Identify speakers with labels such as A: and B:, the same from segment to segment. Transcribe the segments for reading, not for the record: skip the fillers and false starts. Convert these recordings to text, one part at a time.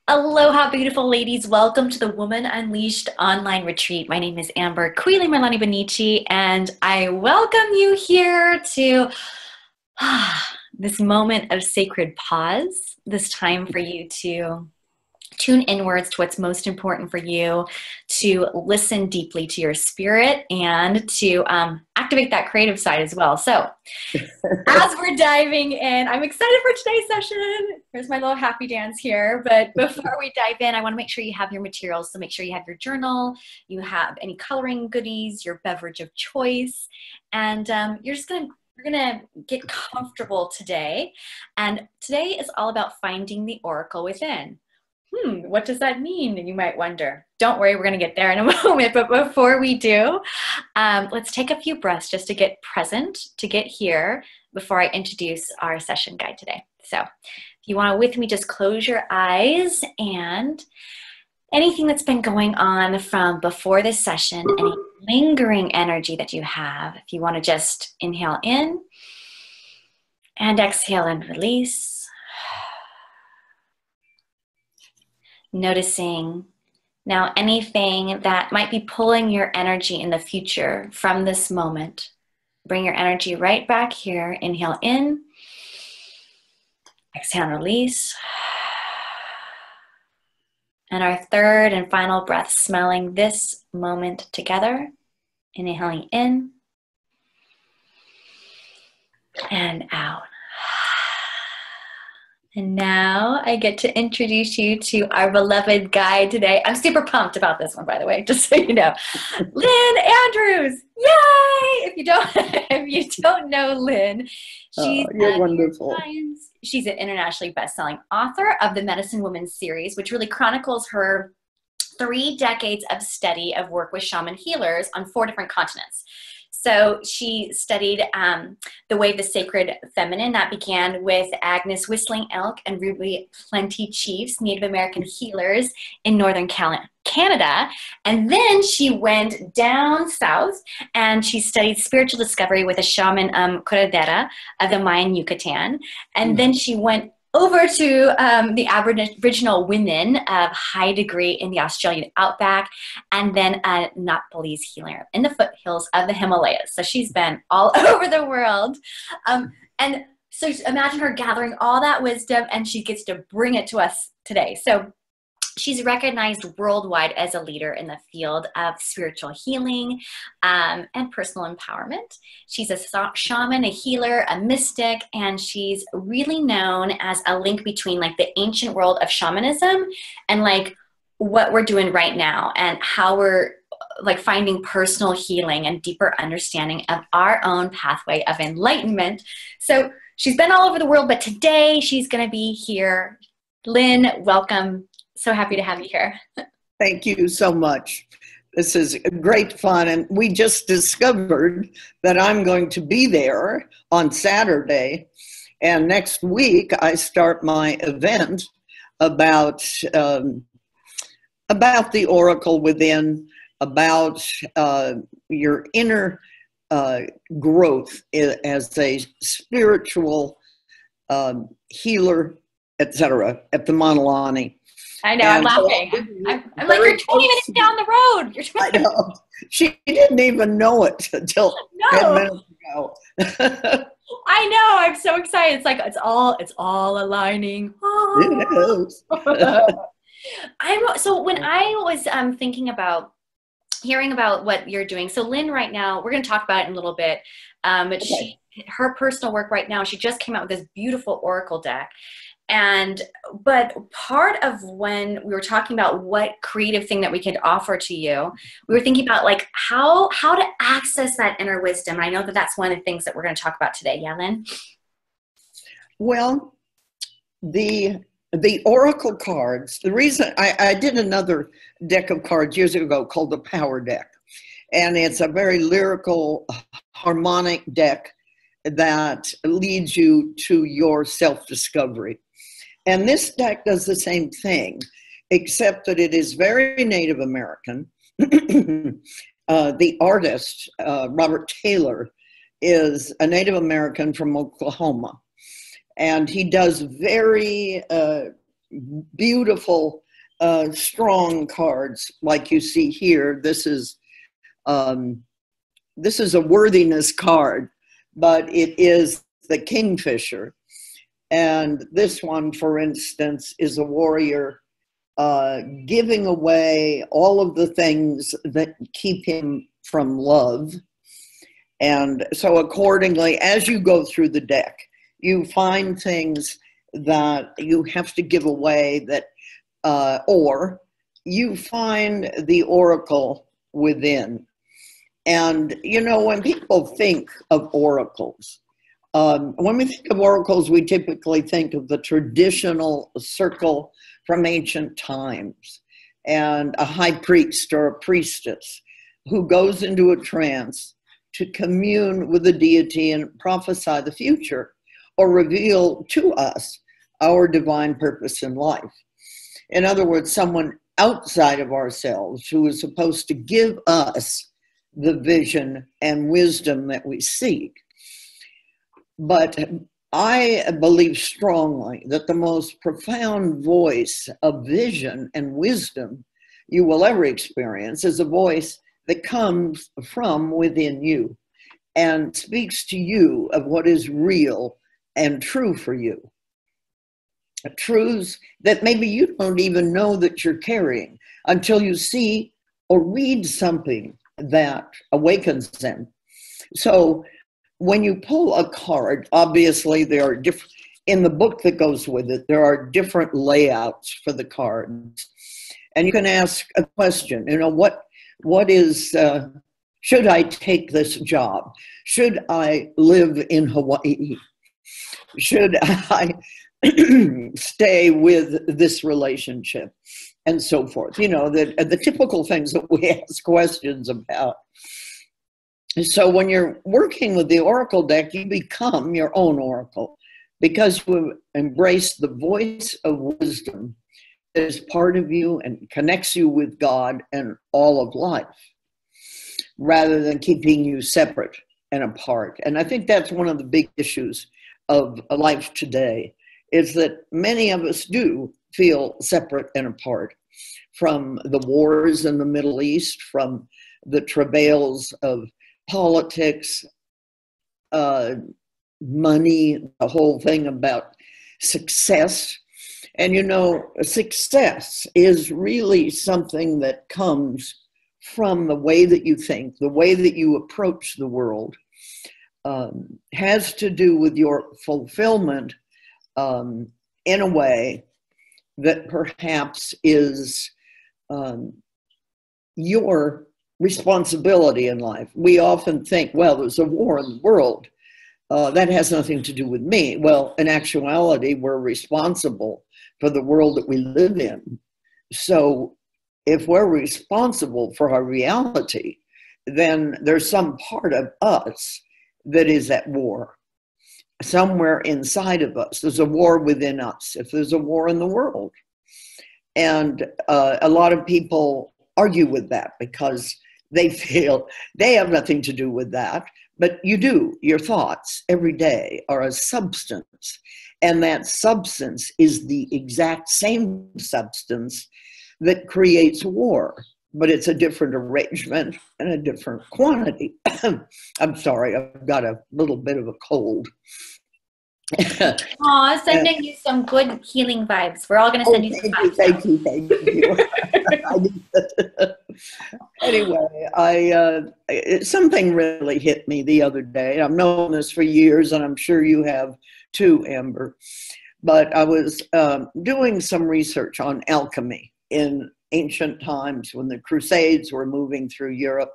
A: Aloha, beautiful ladies. Welcome to the Woman Unleashed online retreat. My name is Amber Queely Milani Benici, and I welcome you here to this moment of sacred pause, this time for you to tune inwards to what's most important for you, to listen deeply to your spirit, and to activate that creative side as well. So, as we're diving in, I'm excited for today's session. Here's my little happy dance here. But before we dive in, I want to make sure you have your materials. So make sure you have your journal, you have any coloring goodies, your beverage of choice, and we're gonna get comfortable today. And today is all about finding the oracle within. What does that mean? You might wonder. Don't worry, we're going to get there in a moment. But before we do, let's take a few breaths just to get present, to get here before I introduce our session guide today. So if you want to with me, just close your eyes, and anything that's been going on from before this session, any lingering energy that you have, if you want to just inhale in and exhale and release. Noticing now anything that might be pulling your energy in the future from this moment. Bring your energy right back here. Inhale in, exhale and release. And our third and final breath, smelling this moment together. Inhaling in and out. And now I get to introduce you to our beloved guide today. I'm super pumped about this one, by the way, just so you know. Lynn Andrews, yay! If you don't know Lynn, she's
B: you're wonderful.
A: She's an internationally best-selling author of the Medicine Woman series, which really chronicles her 3 decades of study of work with shaman healers on 4 different continents. So she studied the way the sacred feminine that began with Agnes Whistling Elk and Ruby Plenty Chiefs, Native American healers in Northern Canada. And then she went down south and she studied spiritual discovery with a shaman curadera of the Mayan Yucatan. And then she went over to the Aboriginal women of high degree in the Australian outback, and then a Nepalese healer in the foothills of the Himalayas. So she's been all over the world. And so imagine her gathering all that wisdom, and she gets to bring it to us today. So she's recognized worldwide as a leader in the field of spiritual healing and personal empowerment. She's a shaman, a healer, a mystic, and she's really known as a link between like the ancient world of shamanism and like what we're doing right now and how we're like finding personal healing and deeper understanding of our own pathway of enlightenment. So she's been all over the world, but today she's going to be here. Lynn, welcome. So happy to have you here.
B: Thank you so much. This is great fun. And we just discovered that I'm going to be there on Saturday. And next week, I start my event about the oracle within, about your inner growth as a spiritual healer, etc., at the Manalani.
A: I know, I'm laughing. I'm like, you're 20 minutes down the road.
B: I know. She didn't even know it until 10 minutes ago.
A: I know. I'm so excited. It's like, it's all aligning.
B: It is.
A: So when I was thinking about hearing about what you're doing, so Lynn right now, we're going to talk about it in a little bit. But
B: Okay.
A: her personal work right now, she just came out with this beautiful oracle deck. But part of when we were talking about what creative thing that we could offer to you, we were thinking about like how to access that inner wisdom. And I know that that's one of the things that we're going to talk about today. Yeah, Lynn?
B: Well, the oracle cards, the reason I did another deck of cards years ago called the Power Deck. And it's a very lyrical, harmonic deck that leads you to your self-discovery. And this deck does the same thing, except that it is very Native American. The artist, Robert Taylor, is a Native American from Oklahoma. And he does very beautiful, strong cards like you see here. This is a worthiness card, but it is the Kingfisher. And this one, for instance, is a warrior giving away all of the things that keep him from love. And so accordingly, as you go through the deck, you find things that you have to give away, that or you find the oracle within. And, you know, when people think of oracles, when we think of oracles, we typically think of the traditional circle from ancient times and a high priest or a priestess who goes into a trance to commune with the deity and prophesy the future or reveal to us our divine purpose in life. In other words, someone outside of ourselves who is supposed to give us the vision and wisdom that we seek. But I believe strongly that the most profound voice of vision and wisdom you will ever experience is a voice that comes from within you and speaks to you of what is real and true for you. Truths that maybe you don't even know that you're carrying until you see or read something that awakens them. So when you pull a card, obviously there are different, in the book that goes with it, there are different layouts for the cards. And you can ask a question, you know, what is, should I take this job? Should I live in Hawaii? Should I stay with this relationship? And so forth. You know, the typical things that we ask questions about. So when you're working with the oracle deck, you become your own oracle because you embrace the voice of wisdom that is part of you and connects you with God and all of life, rather than keeping you separate and apart. And I think that's one of the big issues of life today, is that many of us do feel separate and apart from the wars in the Middle East, from the travails of politics, money, the whole thing about success. And you know, success is really something that comes from the way that you think, the way that you approach the world, has to do with your fulfillment in a way that perhaps is your responsibility in life. We often think, well, there's a war in the world. That has nothing to do with me. Well, in actuality, we're responsible for the world that we live in. So if we're responsible for our reality, then there's some part of us that is at war. Somewhere inside of us, there's a war within us, if there's a war in the world. And a lot of people argue with that because they feel they have nothing to do with that, but you do. Your thoughts every day are a substance, and that substance is the exact same substance that creates war, but it's a different arrangement and a different quantity. I'm sorry, I've got a little bit of a cold.
A: Aw, sending you some good healing vibes. We're all going to send you some vibes.
B: Thank you. Anyway, something really hit me the other day. I've known this for years, and I'm sure you have too, Amber. But I was doing some research on alchemy in ancient times when the Crusades were moving through Europe.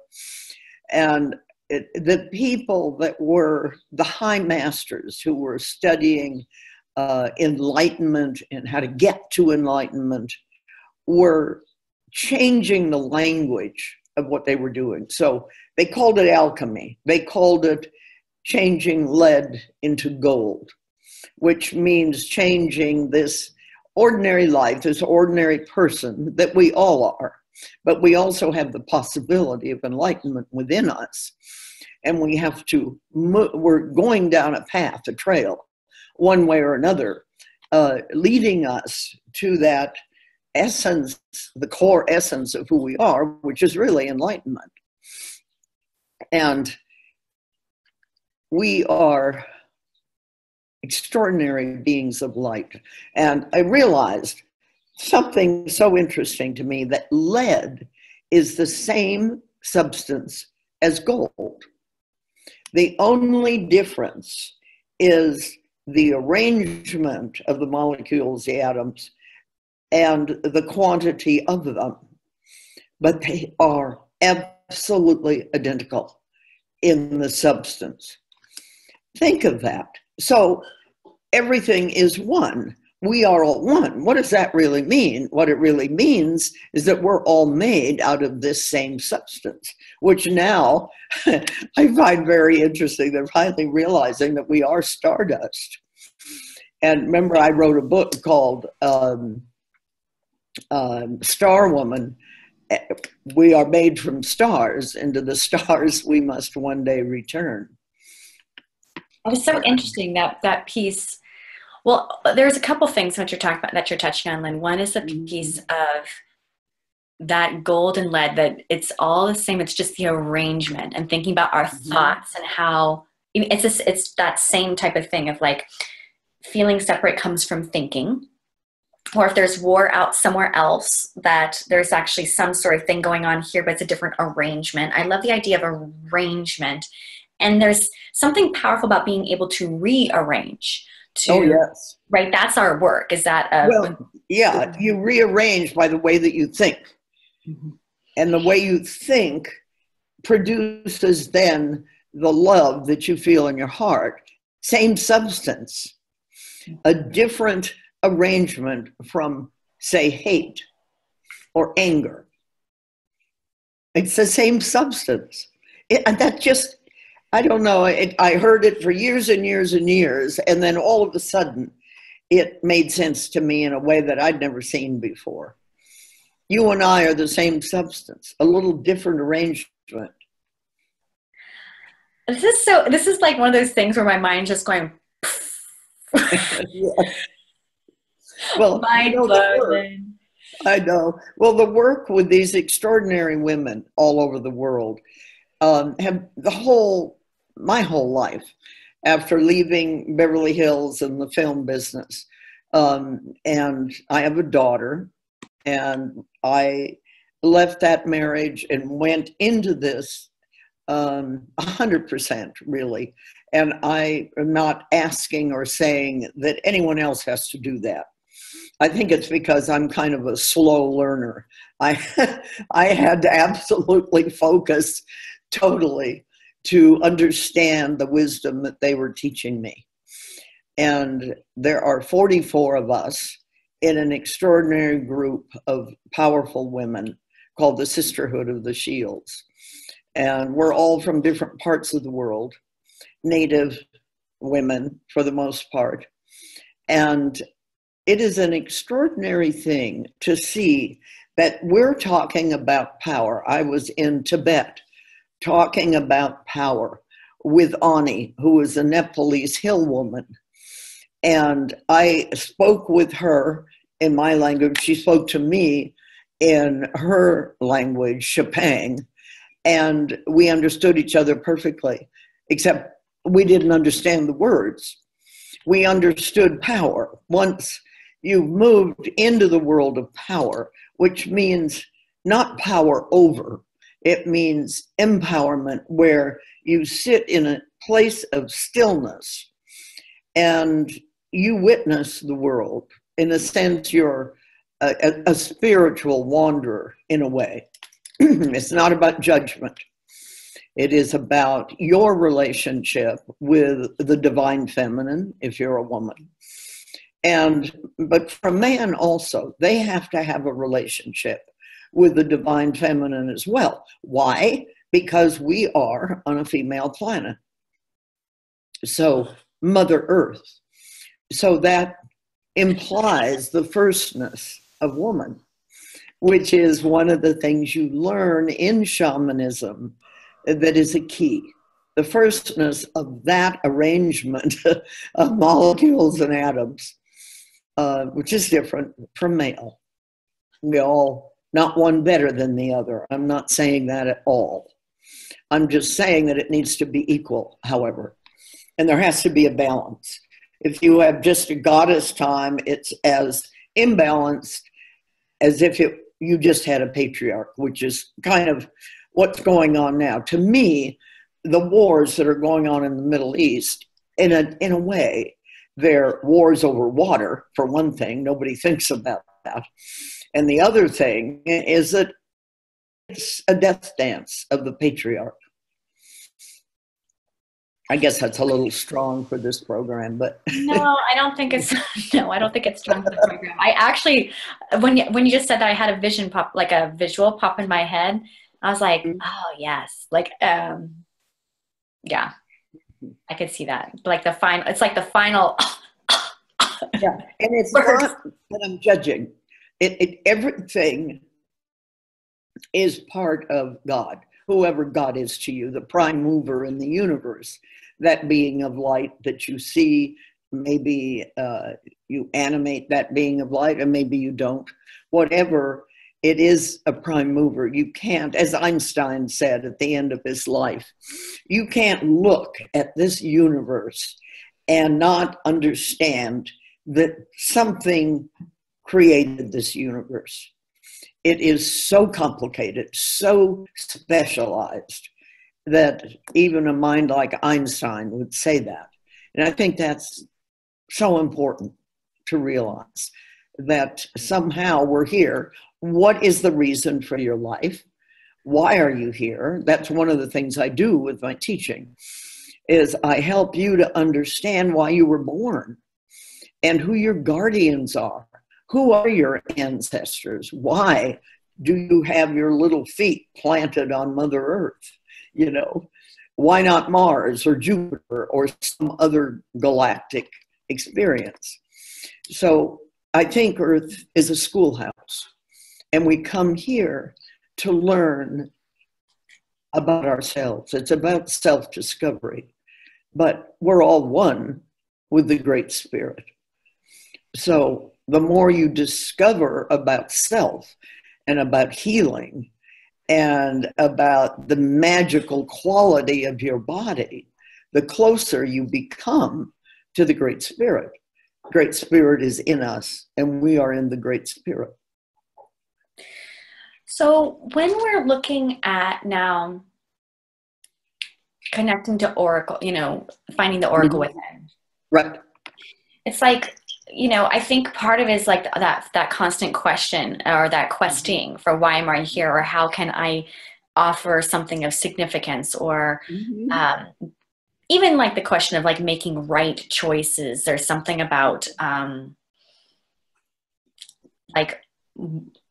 B: And the people that were the high masters who were studying enlightenment and how to get to enlightenment were changing the language of what they were doing. So they called it alchemy. They called it changing lead into gold, which means changing this ordinary life, this ordinary person that we all are. But we also have the possibility of enlightenment within us. And we have to, we're going down a path, a trail, one way or another. leading us to that essence, the core essence of who we are, which is really enlightenment. And we are extraordinary beings of light. And I realized something so interesting to me, that lead is the same substance as gold. The only difference is the arrangement of the molecules, the atoms, and the quantity of them. But they are absolutely identical in the substance. Think of that. So everything is one. We are all one. What does that really mean? What it really means is that we're all made out of this same substance, which now I find very interesting. They're finally realizing that we are stardust. And remember, I wrote a book called Star Woman. We are made from stars, and to the stars we must one day return.
A: It was so interesting, that piece. Well, there's a couple things that you're talking about, that you're touching on, Lynn. One is the piece of that gold and lead, that it's all the same. It's just the arrangement, and thinking about our thoughts and how it's that same type of thing of like feeling separate comes from thinking. Or if there's war out somewhere else, that there's actually some sort of thing going on here, but it's a different arrangement. I love the idea of arrangement. And there's something powerful about being able to rearrange.
B: Oh, yes.
A: Right, that's our work. Is that
B: well, yeah, you rearrange by the way that you think. And the way you think produces then the love that you feel in your heart. Same substance, a different arrangement from, say, hate or anger. It's the same substance. And that just, I don't know, I heard it for years and years and years, and then all of a sudden it made sense to me in a way that I'd never seen before. You and I are the same substance, a little different arrangement.
A: This is like one of those things where my mind's just going,
B: Yeah. Well,
A: mind blown.
B: I know. Well, the work with these extraordinary women all over the world have my whole life, after leaving Beverly Hills and the film business. And I have a daughter, and I left that marriage and went into this 100%, really. And I am not asking or saying that anyone else has to do that. I think it's because I'm kind of a slow learner. I had to absolutely focus totally to understand the wisdom that they were teaching me. And there are 44 of us in an extraordinary group of powerful women called the Sisterhood of the Shields. And we're all from different parts of the world, Native women for the most part. And it is an extraordinary thing to see that we're talking about power. I was in Tibet talking about power with Ani, who is a Nepalese hill woman. And I spoke with her in my language. She spoke to me in her language, Shepang, and we understood each other perfectly, except we didn't understand the words. We understood power. Once you've moved into the world of power, which means not power over, it means empowerment, where you sit in a place of stillness and you witness the world. In a sense, you're a spiritual wanderer in a way. It's not about judgment. It is about your relationship with the divine feminine, if you're a woman. But for man also, they have to have a relationship with the divine feminine as well. Why? Because we are on a female planet. So Mother Earth. So that implies the firstness of woman, which is one of the things you learn in shamanism that is a key. The firstness of that arrangement of molecules and atoms. which is different from male. We all, not one better than the other. I'm not saying that at all. I'm just saying that it needs to be equal, however, and there has to be a balance. If you have just a goddess time, it's as imbalanced as if you just had a patriarch, which is kind of what's going on now. To me, the wars that are going on in the Middle East, in a way, they're wars over water, for one thing. Nobody thinks about that. And the other thing is that it's a death dance of the patriarch. I guess that's a little strong for this program, but
A: no, I don't think it's no, I don't think it's strong for the program. I actually, when you just said that, I had a vision pop, like a visual pop in my head. I was like, oh yes, like yeah, I could see that. Like the final, it's like the final.
B: Yeah, and it's not that I'm judging. Everything is part of God, whoever God is to you, the prime mover in the universe, that being of light that you see. Maybe you animate that being of light, and maybe you don't. Whatever, it is a prime mover. You can't, as Einstein said at the end of his life, you can't look at this universe and not understand that something created this universe. It is so complicated, so specialized, that even a mind like Einstein would say that. And I think that's so important to realize, that somehow we're here. What is the reason for your life? Why are you here? That's one of the things I do with my teaching, is I help you to understand why you were born and who your guardians are. Who are your ancestors? Why do you have your little feet planted on Mother Earth? You know, why not Mars or Jupiter or some other galactic experience? So I think Earth is a schoolhouse, and we come here to learn about ourselves. It's about self-discovery, but we're all one with the Great Spirit. So the more you discover about self and about healing and about the magical quality of your body, the closer you become to the Great Spirit. Great Spirit is in us, and we are in the Great Spirit.
A: So when we're looking at now connecting to Oracle, finding the Oracle within.
B: Right.
A: It's like, I think part of it is like that constant question, or that questing for why am I here, or how can I offer something of significance, or even like the question of like making right choices. There's something about like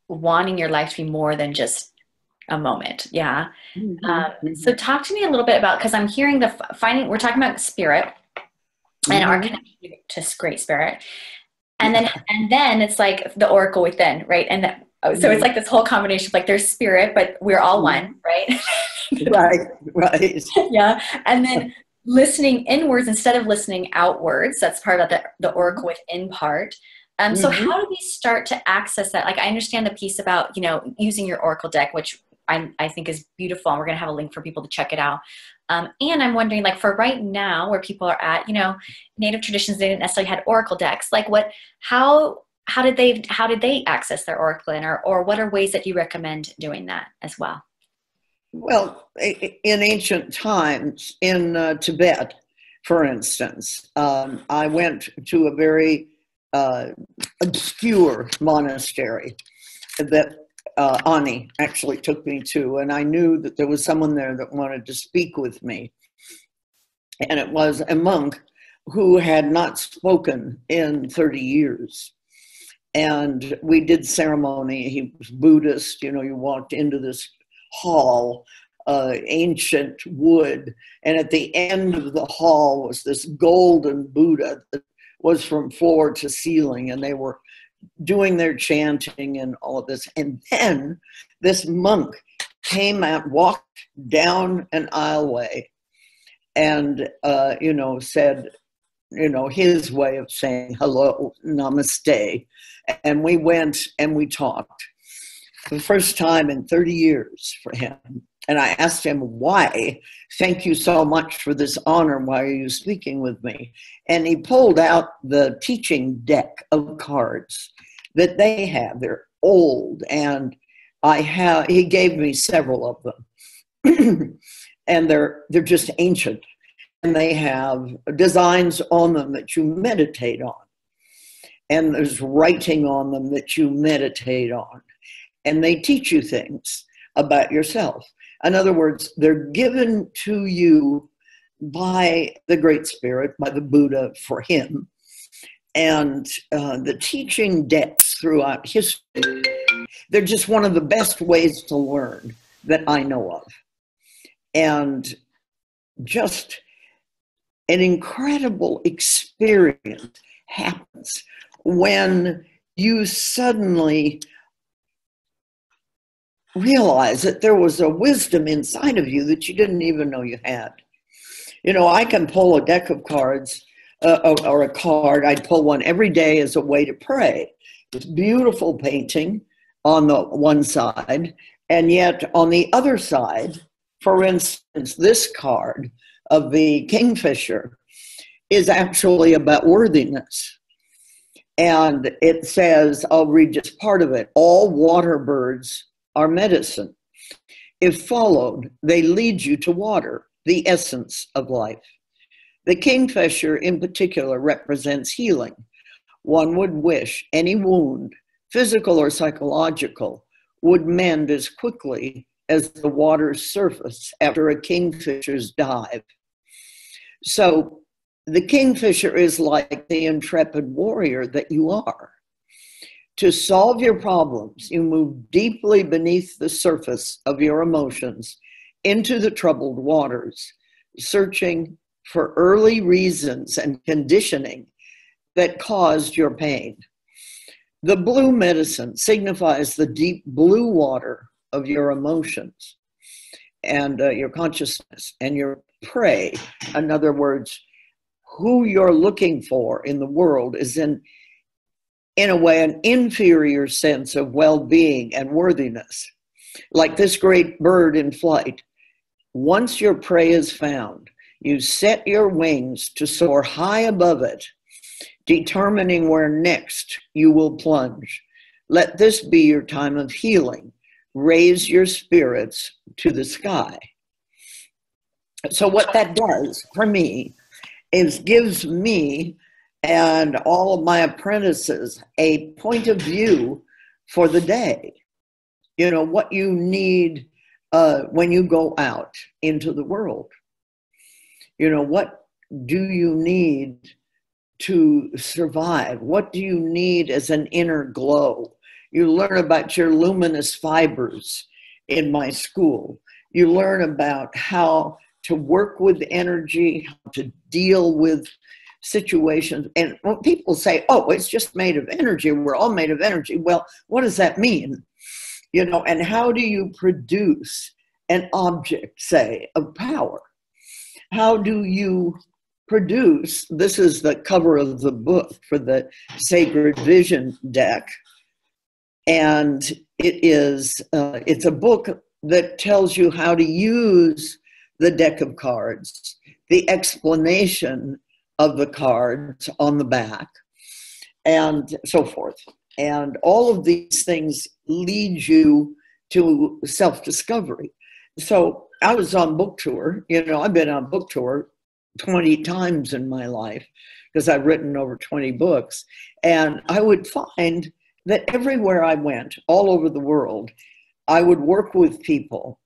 A: wanting your life to be more than just a moment. Yeah. So talk to me a little bit about, because I'm hearing we're talking about spirit and our connection to Great Spirit. And then it's like the Oracle within, right? And so it's like this whole combination of like there's spirit, but we're all one, right?
B: Right.
A: Yeah. And then listening inwards instead of listening outwards. That's part of the Oracle within part. So how do we start to access that? Like, I understand the piece about, using your Oracle deck, which I think is beautiful. And we're going to have a link for people to check it out. And I'm wondering, like, for right now where people are at, Native traditions, they didn't necessarily had Oracle decks. Like how did they access their Oracle in, or what are ways that you recommend doing that as well?
B: Well, in ancient times in Tibet, for instance, I went to a very obscure monastery that Ani actually took me to, and I knew that there was someone there that wanted to speak with me. And it was a monk who had not spoken in 30 years. And we did ceremony. He was Buddhist. You walked into this hall, ancient wood, and at the end of the hall was this golden Buddha that was from floor to ceiling, and they were doing their chanting and all of this. And then this monk came out, walked down an aisleway, and said, his way of saying hello, namaste. And we went and we talked for the first time in 30 years for him. And I asked him, why? Thank you so much for this honor. Why are you speaking with me? And he pulled out the teaching deck of cards that they have. They're old, and he gave me several of them. And they're just ancient. And they have designs on them that you meditate on. And there's writing on them that you meditate on. And they teach you things about yourself. In other words, they're given to you by the Great Spirit, by the Buddha for him. And the teaching decks throughout history, they're just one of the best ways to learn that I know of. And just an incredible experience happens when you suddenly realize that there was a wisdom inside of you that you didn't even know you had. I can pull a deck of cards or a card. I'd pull one every day as a way to pray. It's beautiful painting on the one side, and yet on the other side, for instance, this card of the Kingfisher is actually about worthiness. And it says, I'll read just part of it, all water birds are medicine. If followed, they lead you to water, the essence of life. The kingfisher in particular represents healing. One would wish any wound, physical or psychological, would mend as quickly as the water's surface after a kingfisher's dive. So the kingfisher is like the intrepid warrior that you are. To solve your problems, you move deeply beneath the surface of your emotions into the troubled waters, searching for early reasons and conditioning that caused your pain. The blue medicine signifies the deep blue water of your emotions and your consciousness and your prey. In other words, who you're looking for in the world is in a way, an inferior sense of well-being and worthiness. Like this great bird in flight, once your prey is found, you set your wings to soar high above it, determining where next you will plunge. Let this be your time of healing. Raise your spirits to the sky. So what that does for me is gives me and all of my apprentices a point of view for the day. What you need when you go out into the world. What do you need to survive? What do you need as an inner glow? You learn about your luminous fibers in my school. You learn about how to work with energy, how to deal with situations. And when people say, oh, it's just made of energy, we're all made of energy. Well, what does that mean? And how do you produce an object, say, of power? How do you produce, this is the cover of the book for the Sacred Vision deck. And it's a book that tells you how to use the deck of cards, the explanation of the cards on the back, and so forth. And all of these things lead you to self-discovery. So I was on book tour. I've been on book tour 20 times in my life because I've written over 20 books. And I would find that everywhere I went, all over the world, I would work with people,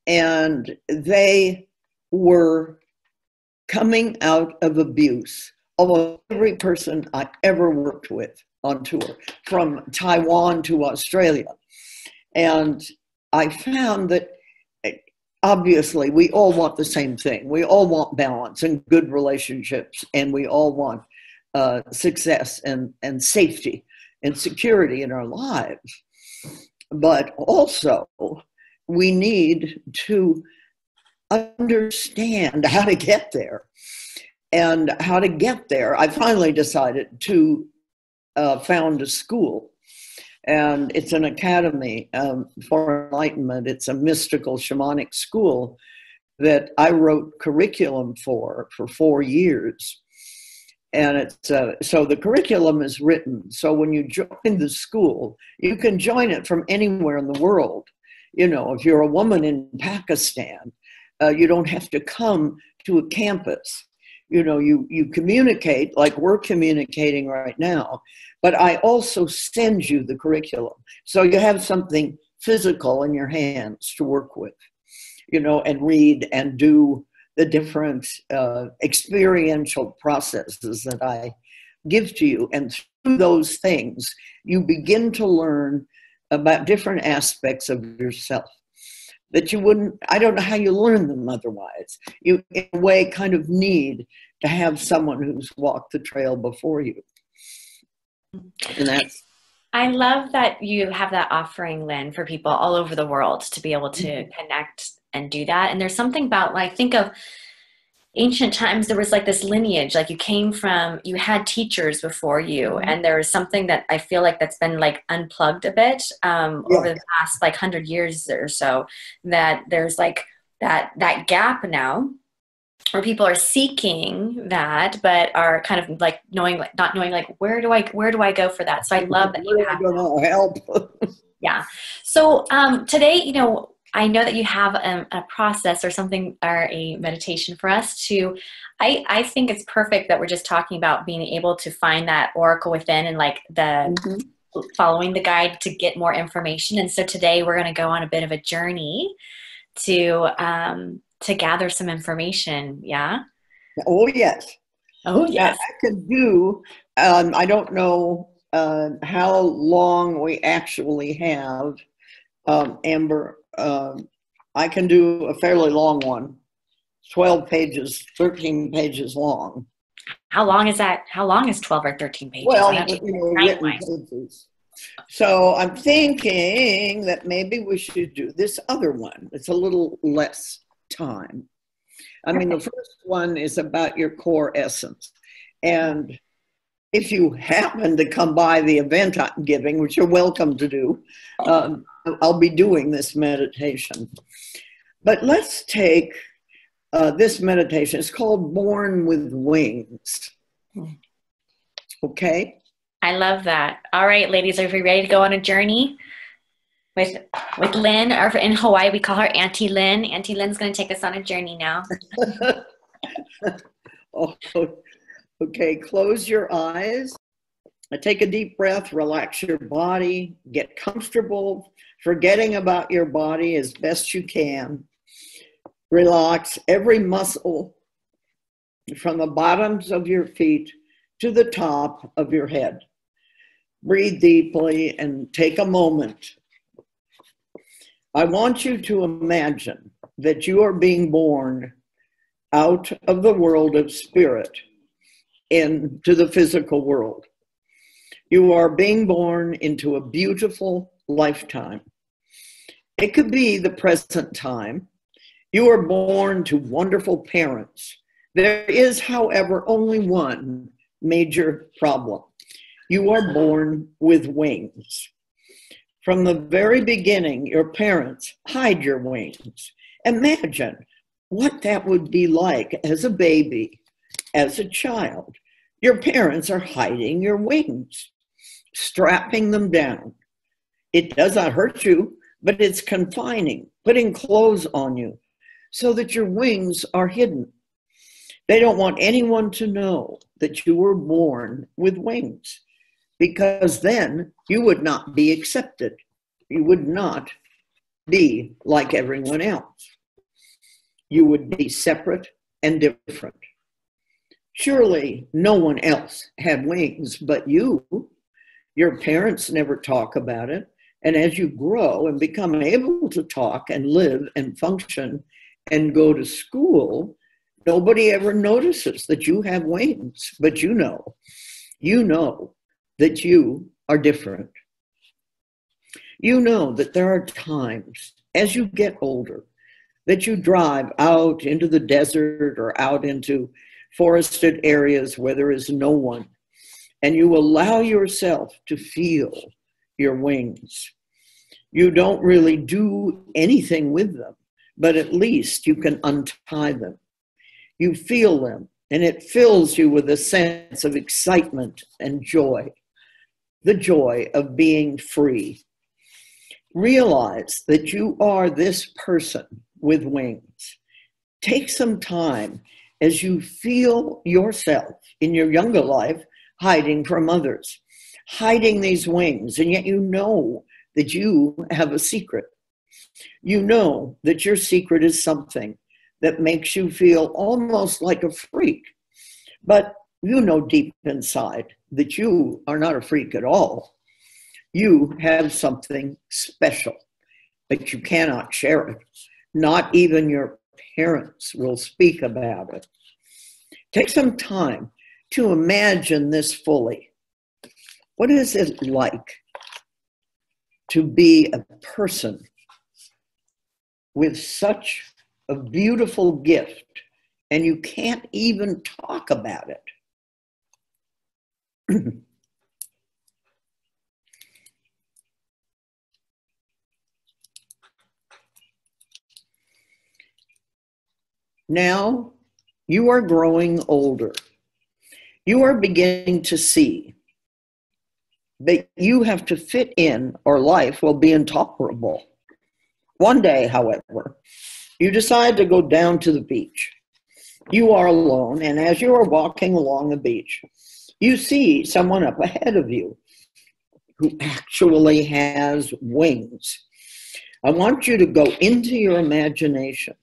B: and they were coming out of abuse. Almost every person I ever worked with on tour, from Taiwan to Australia. And I found that obviously we all want the same thing. We all want balance and good relationships, and we all want success and safety and security in our lives. But also, we need to understand how to get there. and how to get there, I finally decided to found a school. And it's an academy for enlightenment. It's a mystical shamanic school that I wrote curriculum for 4 years. And it's so the curriculum is written. So when you join the school, you can join it from anywhere in the world. You know, if you're a woman in Pakistan, you don't have to come to a campus. You know, you communicate like we're communicating right now, but I also send you the curriculum. So you have something physical in your hands to work with, you know, and read and do the different experiential processes that I give to you. And through those things, you begin to learn about different aspects of yourself that you wouldn't, I don't know how you learn them otherwise. You, in a way, kind of need to have someone who's walked the trail before you. And that's.
A: I love that you have that offering, Lynn, for people all over the world to be able to connect and do that. And there's something about, like, think of ancient times, there was like this lineage, like you came from, you had teachers before you, and there was something that I feel like that's been like unplugged a bit over the past like 100 years or so, that there's like that gap now where people are seeking that, but are kind of like not knowing like where do I go for that. So I love that you have
B: help.
A: Yeah. So today, you know, I know that you have a process or something, or a meditation for us to, I think it's perfect that we're just talking about being able to find that oracle within, and like the following the guide to get more information. And so today we're going to go on a bit of a journey to gather some information. Yeah.
B: Oh, yes.
A: Oh, yes.
B: I could do, I don't know how long we actually have, Amber. I can do a fairly long one, 12 pages, 13 pages long.
A: How long is that? How long is 12 or 13 pages?
B: Well, written pages. So I'm thinking that maybe we should do this other one. It's a little less time. I mean, the first one is about your core essence. And if you happen to come by the event I'm giving, which you're welcome to do, I'll be doing this meditation. But let's take this meditation. It's called Born with Wings. Okay?
A: I love that. All right, ladies, are we ready to go on a journey with Lynn? Or in Hawaii, we call her Auntie Lynn. Auntie Lynn's going to take us on a journey now.
B: Oh, okay, close your eyes. Take a deep breath, relax your body, get comfortable, forgetting about your body as best you can. Relax every muscle from the bottoms of your feet to the top of your head. Breathe deeply and take a moment. I want you to imagine that you are being born out of the world of spirit into the physical world. You are being born into a beautiful lifetime. It could be the present time. You are born to wonderful parents. There is, however, only one major problem. You are born with wings. From the very beginning, your parents hide your wings. Imagine what that would be like as a baby, as a child. Your parents are hiding your wings, strapping them down. It does not hurt you, but it's confining, putting clothes on you so that your wings are hidden. They don't want anyone to know that you were born with wings, because then you would not be accepted. You would not be like everyone else. You would be separate and different. Surely no one else had wings but you. Your parents never talk about it. And as you grow and become able to talk and live and function and go to school, nobody ever notices that you have wings, but you know that you are different. You know that there are times as you get older that you drive out into the desert or out into forested areas where there is no one, and you allow yourself to feel your wings. You don't really do anything with them, but at least you can untie them. You feel them, and it fills you with a sense of excitement and joy, the joy of being free. Realize that you are this person with wings. Take some time as you feel yourself in your younger life hiding from others, hiding these wings, and yet you know that you have a secret. You know that your secret is something that makes you feel almost like a freak, but you know deep inside that you are not a freak at all. You have something special, but you cannot share it. Not even your parents will speak about it. Take some time to imagine this fully. What is it like to be a person with such a beautiful gift and you can't even talk about it? Now you are growing older. You are beginning to see that you have to fit in or life will be intolerable. One day, however, you decide to go down to the beach. You are alone, and as you are walking along the beach, you see someone up ahead of you who actually has wings. I want you to go into your imagination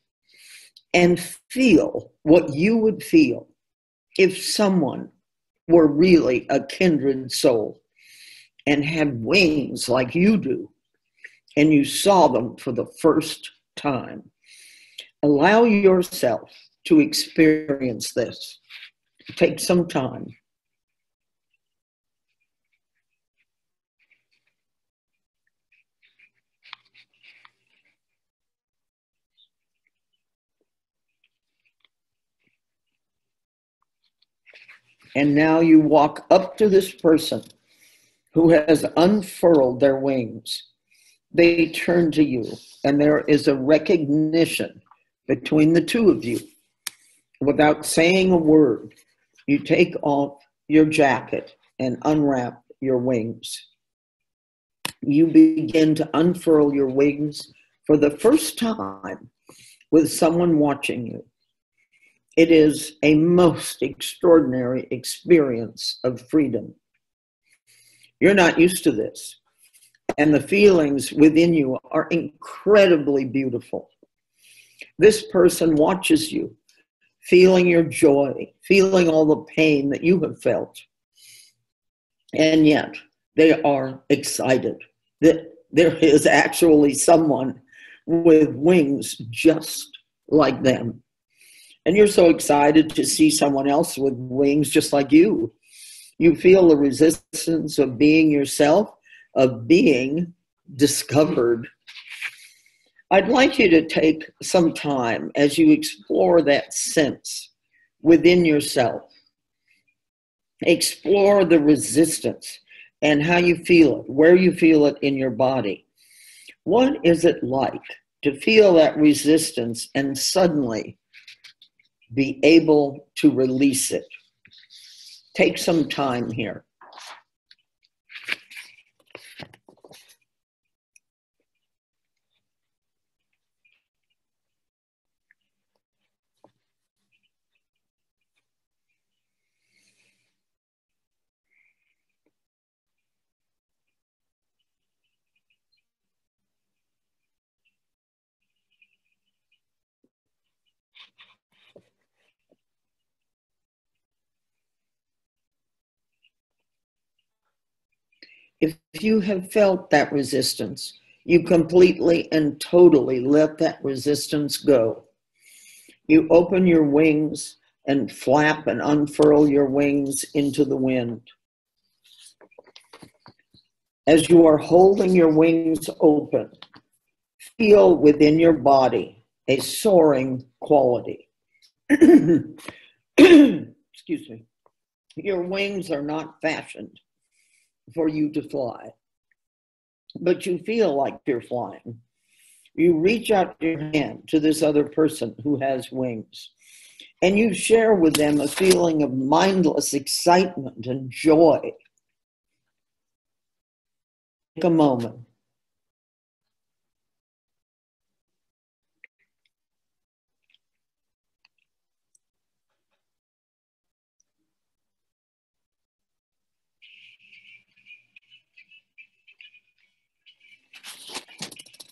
B: and feel what you would feel if someone were really a kindred soul and had wings like you do, and you saw them for the first time. Allow yourself to experience this. Take some time. And now you walk up to this person who has unfurled their wings. They turn to you, and there is a recognition between the two of you. Without saying a word, you take off your jacket and unwrap your wings. You begin to unfurl your wings for the first time with someone watching you. It is a most extraordinary experience of freedom. You're not used to this, and the feelings within you are incredibly beautiful. This person watches you, feeling your joy, feeling all the pain that you have felt, and yet they are excited that there is actually someone with wings just like them. And you're so excited to see someone else with wings just like you. You feel the resistance of being yourself, of being discovered. I'd like you to take some time as you explore that sense within yourself. Explore the resistance and how you feel it, where you feel it in your body. What is it like to feel that resistance and suddenly be able to release it? Take some time here. If you have felt that resistance, you completely and totally let that resistance go. You open your wings and flap and unfurl your wings into the wind. As you are holding your wings open, feel within your body a soaring quality. Excuse me. Your wings are not fashioned for you to fly, but you feel like you're flying. You reach out your hand to this other person who has wings, and you share with them a feeling of mindless excitement and joy. Take a moment.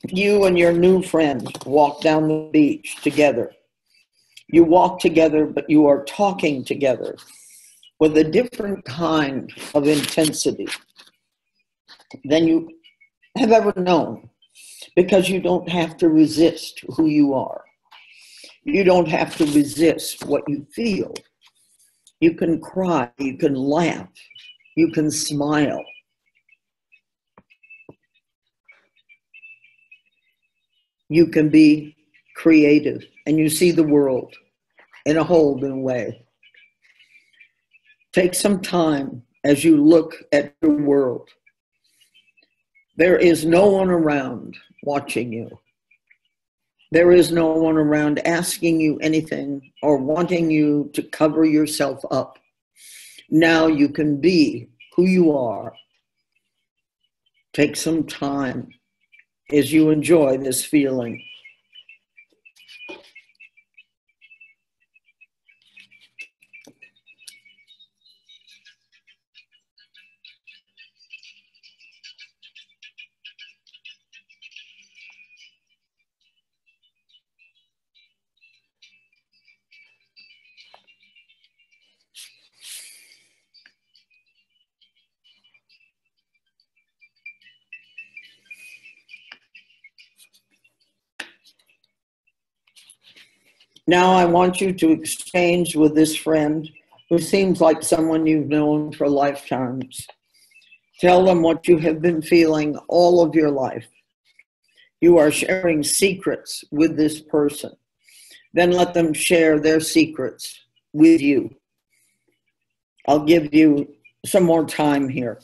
B: You and your new friend walk down the beach together. You walk together, but you are talking together with a different kind of intensity than you have ever known, because you don't have to resist who you are. You don't have to resist what you feel. You can cry, you can laugh, you can smile. You can be creative, and you see the world in a whole new way. Take some time as you look at your world. There is no one around watching you. There is no one around asking you anything or wanting you to cover yourself up. Now you can be who you are. Take some time as you enjoy this feeling. Now I want you to exchange with this friend who seems like someone you've known for lifetimes. Tell them what you have been feeling all of your life. You are sharing secrets with this person. Then let them share their secrets with you. I'll give you some more time here.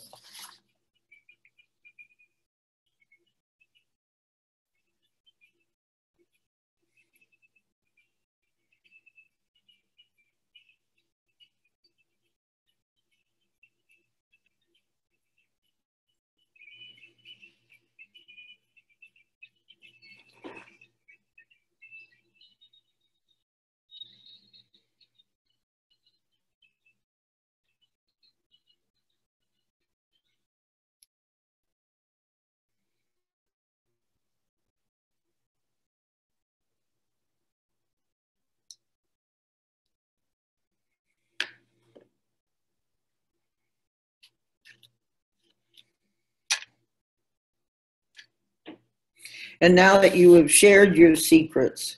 B: And now that you have shared your secrets,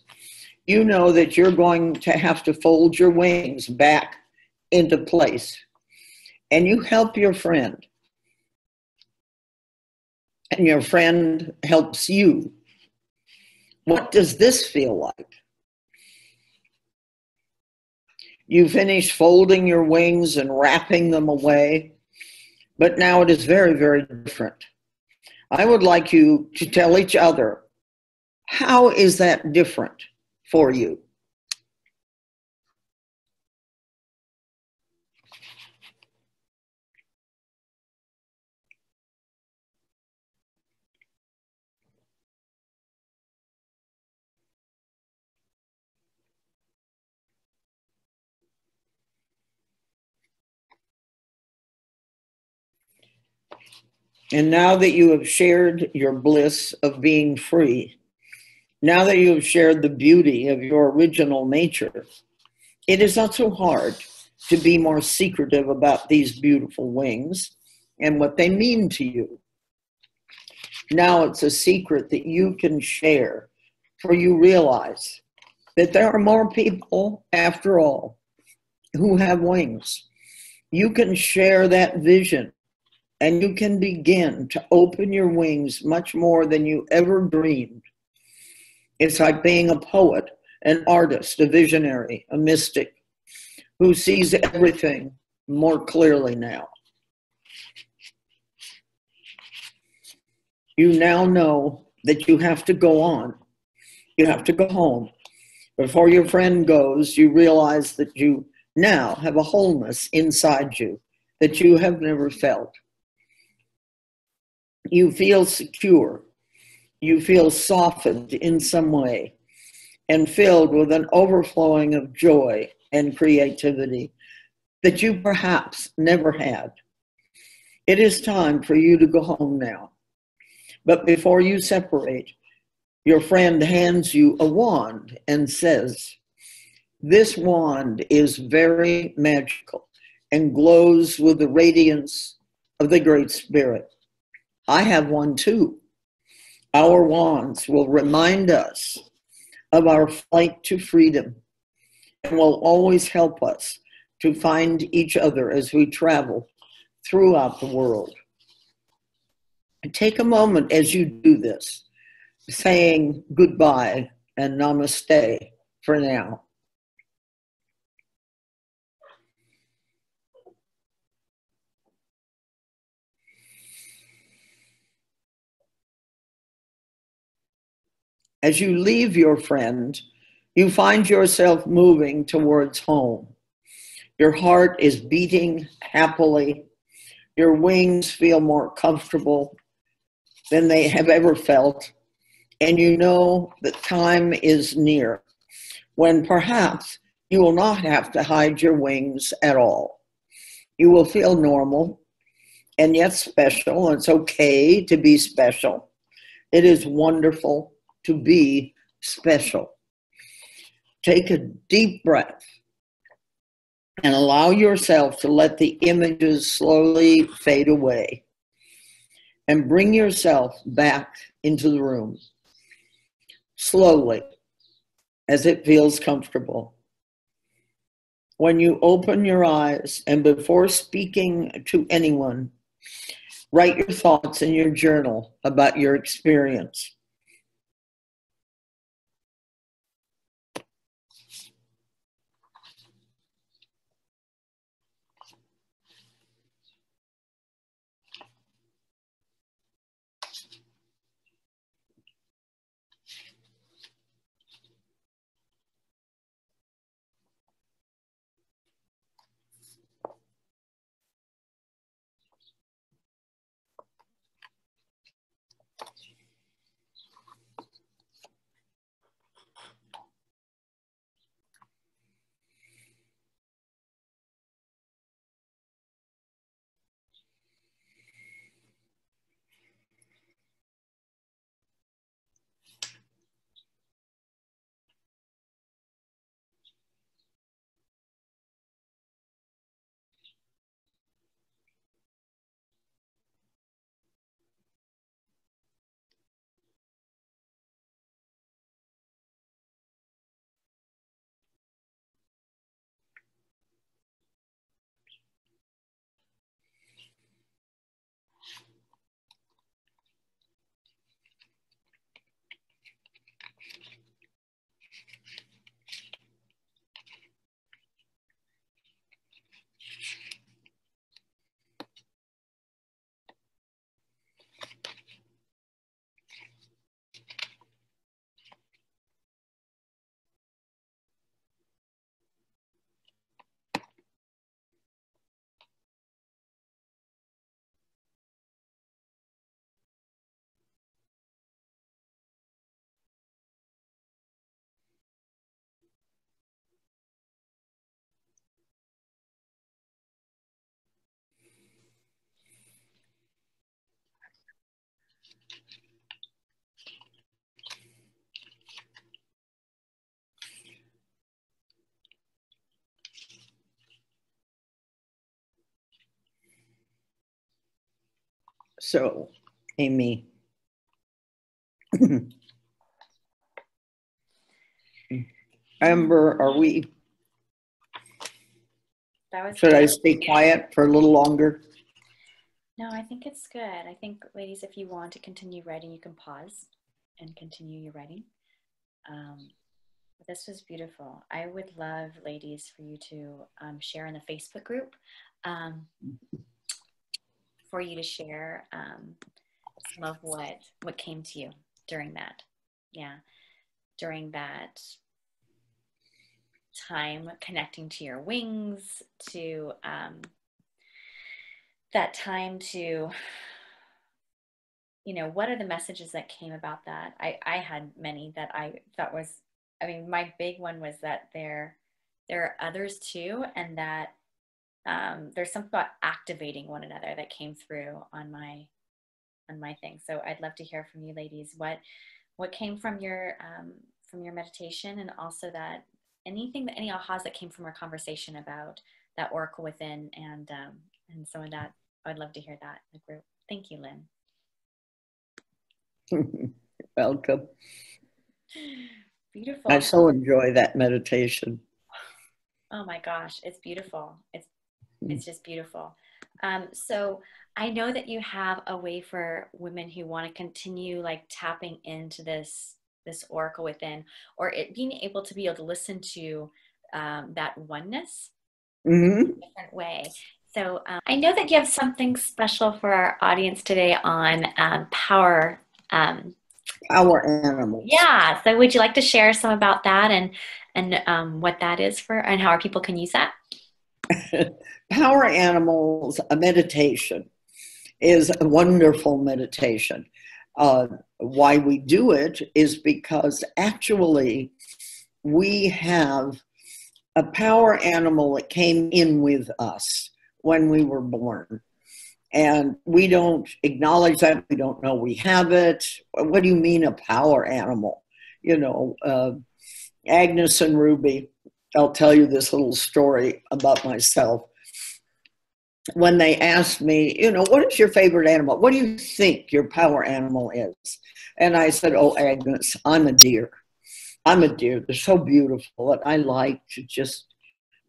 B: you know that you're going to have to fold your wings back into place. And you help your friend. And your friend helps you. What does this feel like? You finish folding your wings and wrapping them away, but now it is very, very different. I would like you to tell each other, how is that different for you? And now that you have shared your bliss of being free, now that you have shared the beauty of your original nature, it is not so hard to be more secretive about these beautiful wings and what they mean to you. Now it's a secret that you can share, for you realize that there are more people, after all, who have wings. You can share that vision, and you can begin to open your wings much more than you ever dreamed. It's like being a poet, an artist, a visionary, a mystic, who sees everything more clearly now. You now know that you have to go on. You have to go home. Before your friend goes, you realize that you now have a wholeness inside you that you have never felt. You feel secure. You feel softened in some way and filled with an overflowing of joy and creativity that you perhaps never had. It is time for you to go home now. But before you separate, your friend hands you a wand and says, "This wand is very magical and glows with the radiance of the Great Spirit. I have one too. Our wands will remind us of our flight to freedom and will always help us to find each other as we travel throughout the world." Take a moment as you do this, saying goodbye and namaste for now. As you leave your friend, you find yourself moving towards home. Your heart is beating happily. Your wings feel more comfortable than they have ever felt. And you know that time is near when perhaps you will not have to hide your wings at all. You will feel normal and yet special. It's okay to be special. It is wonderful to be special. Take a deep breath and allow yourself to let the images slowly fade away and bring yourself back into the room slowly as it feels comfortable. When you open your eyes and before speaking to anyone, write your thoughts in your journal about your experience. So, Amy, Amber, should I stay quiet for a little longer?
A: No, I think it's good. I think, ladies, if you want to continue writing, you can pause and continue your writing. This was beautiful. I would love, ladies, for you to share in the Facebook group, um, for you to share some of what came to you during that. Yeah, during that time connecting to your wings, to that time to, what are the messages that came about that? I had many that I thought was, I mean, my big one was that there are others too, and that there's something about activating one another that came through on my thing. So I'd love to hear from you, ladies. What came from your meditation, and also that any ahas that came from our conversation about that oracle within, and some of that. I'd love to hear that in the group. Thank you, Lynn.
B: Welcome.
A: Beautiful.
B: I so enjoy that meditation.
A: Oh my gosh, it's beautiful. It's just beautiful. So I know that you have a way for women who want to continue like tapping into this oracle within, or it being able to listen to that oneness in a different way. So I know that you have something special for our audience today on power.
B: Power animals.
A: Yeah. So would you like to share some about that, and what that is and how our people can use that?
B: Power animals, a meditation, is a wonderful meditation. Why we do it is because actually we have a power animal that came in with us when we were born. And we don't acknowledge that. We don't know we have it. What do you mean a power animal? Agnes and Ruby, I'll tell you this little story about myself. When they asked me, what is your favorite animal? What do you think your power animal is? And I said, oh, Agnes, I'm a deer. I'm a deer. They're so beautiful that I like to just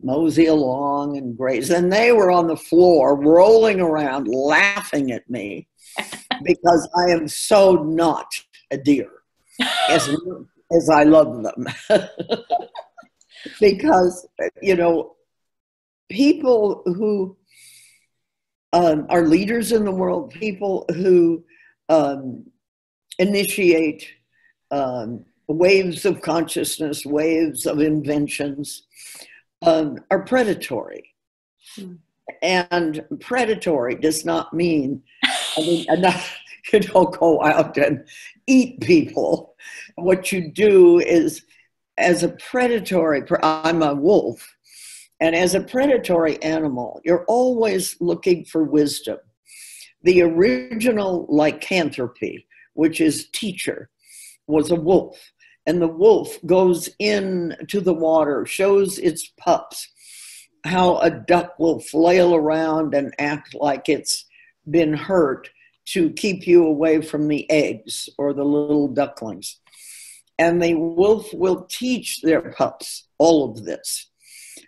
B: mosey along and graze. And they were on the floor rolling around laughing at me because I am so not a deer as I love them. Because, people who are leaders in the world, people who initiate waves of consciousness, waves of inventions, are predatory. And predatory does not mean, you don't go out and eat people. What you do is, as a predatory, I'm a wolf, and as a predatory animal, you're always looking for wisdom. The original lycanthropy, which is teacher, was a wolf. And the wolf goes into the water, shows its pups how a duck will flail around and act like it's been hurt to keep you away from the eggs or the little ducklings. And the wolf will teach their pups all of this.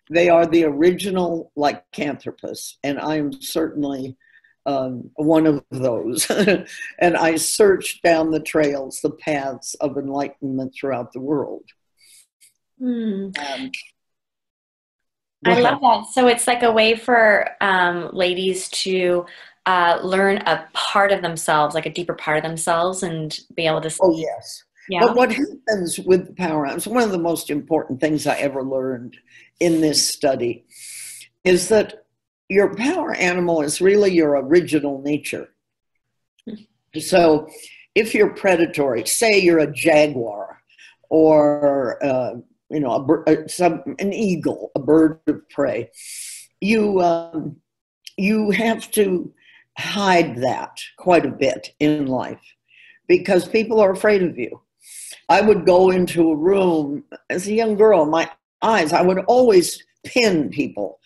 B: They are the original lycanthropists, and I'm certainly one of those. And I searched down the trails, the paths of enlightenment throughout the world.
A: I love that. So it's like a way for ladies to learn a part of themselves, like a deeper part of themselves, and be able to see.
B: Oh, yes. Yeah. But what happens with power, it's one of the most important things I ever learned in this study, is that your power animal is really your original nature. So if you're predatory, say you're a jaguar or an eagle, a bird of prey, you have to hide that quite a bit in life because people are afraid of you. I would go into a room as a young girl, my eyes, I would always pin people.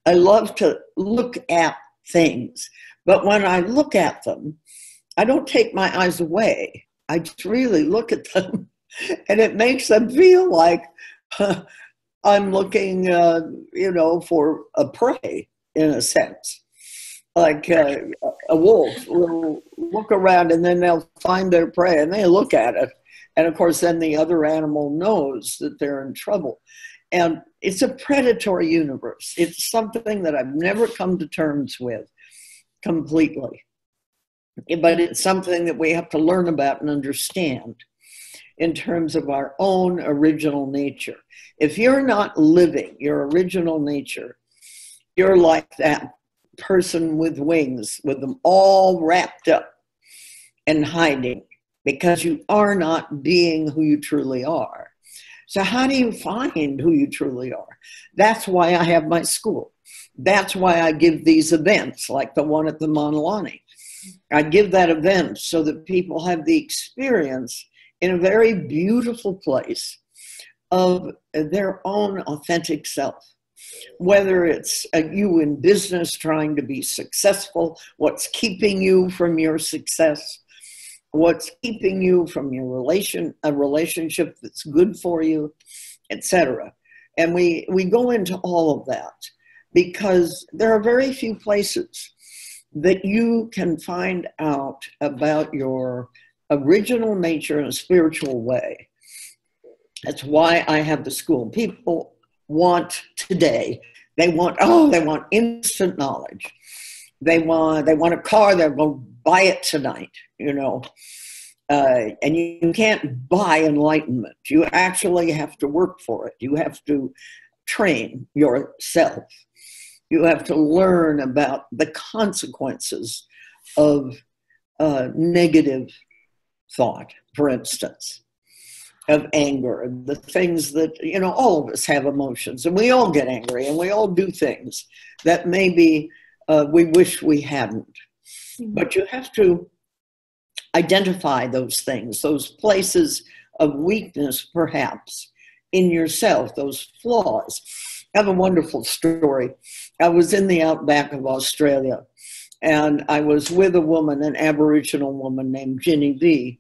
B: I love to look at things, but when I look at them, I don't take my eyes away. I just really look at them, and it makes them feel like I'm looking, for a prey in a sense. Like a wolf will look around and then they'll find their prey and they look at it And of course, then the other animal knows that they're in trouble. And it's a predatory universe. It's something that I've never come to terms with completely. But it's something that we have to learn about and understand in terms of our own original nature. If you're not living your original nature, you're like that person with wings, with them all wrapped up and hiding, because you are not being who you truly are. So how do you find who you truly are? That's why I have my school. That's why I give these events like the one at the Monolani. I give that event so that people have the experience in a very beautiful place of their own authentic self. Whether it's you in business trying to be successful, what's keeping you from your success, what's keeping you from your relationship that's good for you, etc. And we go into all of that because there are very few places that you can find out about your original nature in a spiritual way. That's why I have the school. People want today, they want instant knowledge. They want a car, they're going to buy it tonight, you know. And you can't buy enlightenment. You actually have to work for it. You have to train yourself. You have to learn about the consequences of negative thought, for instance, of anger, and the things that, you know, all of us have emotions, and we all get angry, and we all do things that maybe we wish we hadn't. But you have to identify those things, those places of weakness, perhaps, in yourself, those flaws. I have a wonderful story. I was in the outback of Australia, and I was with a woman, an Aboriginal woman named Ginny B.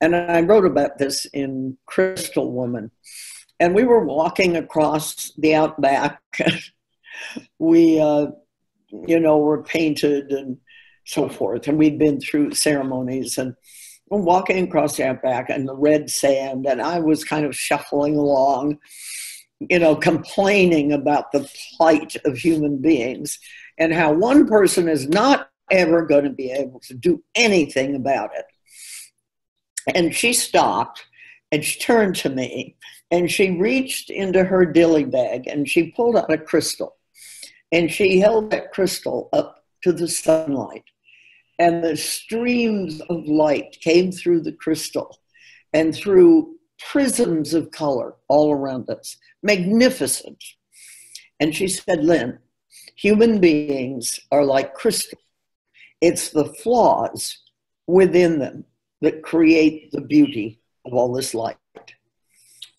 B: And I wrote about this in Crystal Woman. And we were walking across the outback. We, were painted and so forth. And we'd been through ceremonies, and we're walking across the outback and the red sand. And I was kind of shuffling along, you know, complaining about the plight of human beings and how one person is not ever going to be able to do anything about it. And she stopped and she turned to me and she reached into her dilly bag and she pulled out a crystal and she held that crystal up to the sunlight, and the streams of light came through the crystal and through prisms of color all around us. Magnificent. And she said, Lynn, human beings are like crystal. It's the flaws within them that create the beauty of all this light.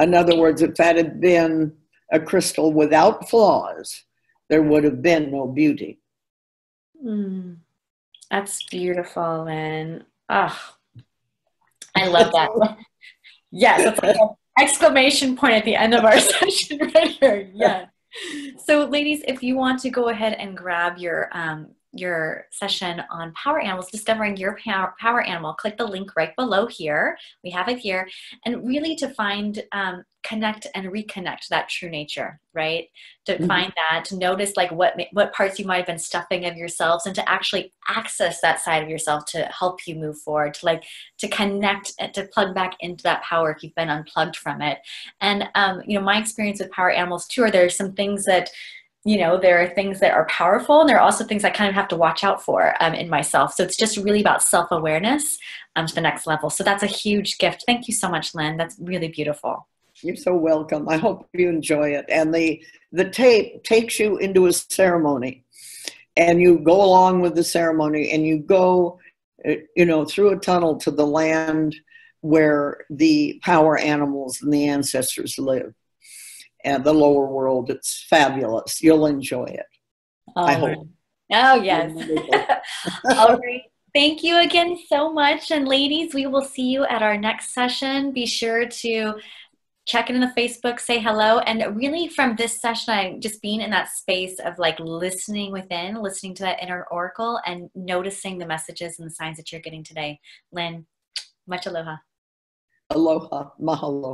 B: In other words, if that had been a crystal without flaws, there would have been no beauty.
A: That's beautiful, Lynn. Oh, I love that. Yes, that's like an exclamation point at the end of our session right here. Yeah. So ladies, if you want to go ahead and grab your session on power animals, discovering your power animal, click the link right below here. We have it here. And really to find, connect and reconnect that true nature, right? To find that, to notice like what parts you might have been stuffing of yourselves, and to actually access that side of yourself to help you move forward, to connect and to plug back into that power if you've been unplugged from it. And, my experience with power animals too, are there some things that, there are things that are powerful, and there are also things I kind of have to watch out for in myself. So it's just really about self-awareness to the next level. So that's a huge gift. Thank you so much, Lynn. That's really beautiful.
B: You're so welcome. I hope you enjoy it. And the tape takes you into a ceremony, and you go along with the ceremony, and you go, through a tunnel to the land where the power animals and the ancestors live. And the lower world, it's fabulous. You'll enjoy it. I hope.
A: Oh, yes. All right. Thank you again so much. And ladies, we will see you at our next session. Be sure to check it in the Facebook, say hello. And really from this session, I'm just being in that space of like listening within, listening to that inner oracle and noticing the messages and the signs that you're getting today. Lynn, much aloha.
B: Aloha. Mahalo.